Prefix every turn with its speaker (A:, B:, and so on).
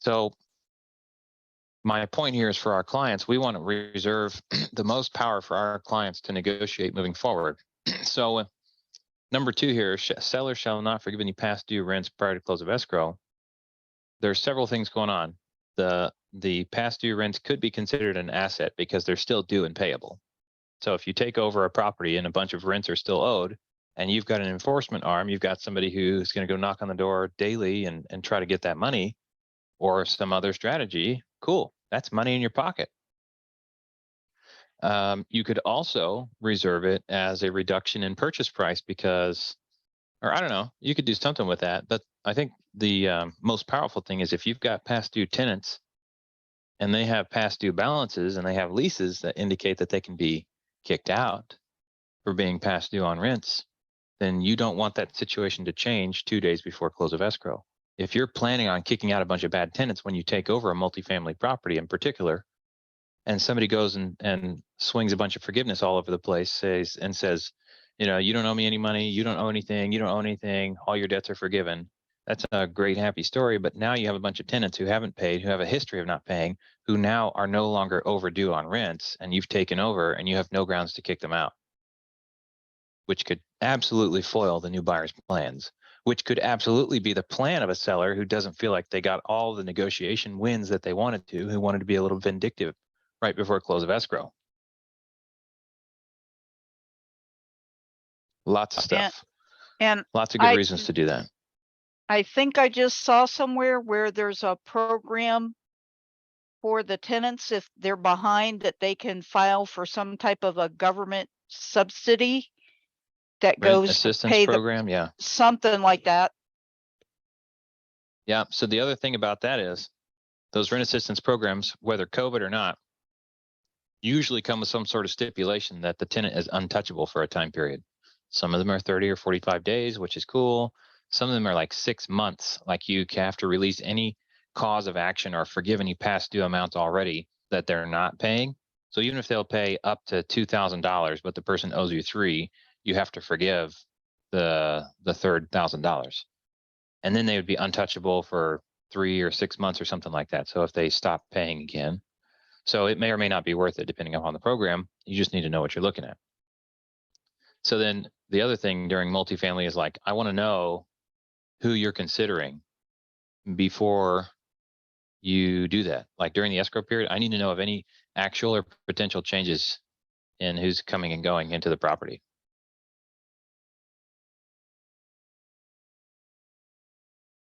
A: So my point here is for our clients, we want to reserve the most power for our clients to negotiate moving forward. So number 2 here, seller shall not forgive any past due rents prior to close of escrow. There's several things going on. The past due rents could be considered an asset because they're still due and payable. So if you take over a property and a bunch of rents are still owed, and you've got an enforcement arm, you've got somebody who's going to go knock on the door daily and try to get that money, or some other strategy, cool, that's money in your pocket. You could also reserve it as a reduction in purchase price because, or I don't know, you could do something with that. But I think the most powerful thing is if you've got past due tenants and they have past due balances and they have leases that indicate that they can be kicked out for being past due on rents, then you don't want that situation to change 2 days before close of escrow. If you're planning on kicking out a bunch of bad tenants when you take over a multifamily property in particular, and somebody goes and swings a bunch of forgiveness all over the place, says, you know, you don't owe me any money, you don't owe anything, you don't owe anything, all your debts are forgiven. That's a great, happy story. But now you have a bunch of tenants who haven't paid, who have a history of not paying, who now are no longer overdue on rents, and you've taken over and you have no grounds to kick them out, which could absolutely foil the new buyer's plans, which could absolutely be the plan of a seller who doesn't feel like they got all the negotiation wins that they wanted to, who wanted to be a little vindictive right before close of escrow. Lots of stuff.
B: And
A: lots of good reasons to do that.
B: I think I just saw somewhere where there's a program for the tenants, if they're behind, that they can file for some type of a government subsidy that
A: Rent
B: goes to
A: assistance
B: pay
A: program, yeah.
B: something like that.
A: Yeah, so the other thing about that is those rent assistance programs, whether COVID or not, usually come with some sort of stipulation that the tenant is untouchable for a time period. Some of them are 30 or 45 days, which is cool. Some of them are like 6 months, like you have to release any cause of action or forgive any past due amounts already that they're not paying. So even if they'll pay up to $2,000, but the person owes you $3,000, you have to forgive the third $1,000. And then they would be untouchable for 3 or 6 months or something like that. So if they stop paying again, so it may or may not be worth it depending upon the program. You just need to know what you're looking at. So then the other thing during multifamily is like, I want to know who you're considering before you do that. Like during the escrow period, I need to know of any actual or potential changes in who's coming and going into the property.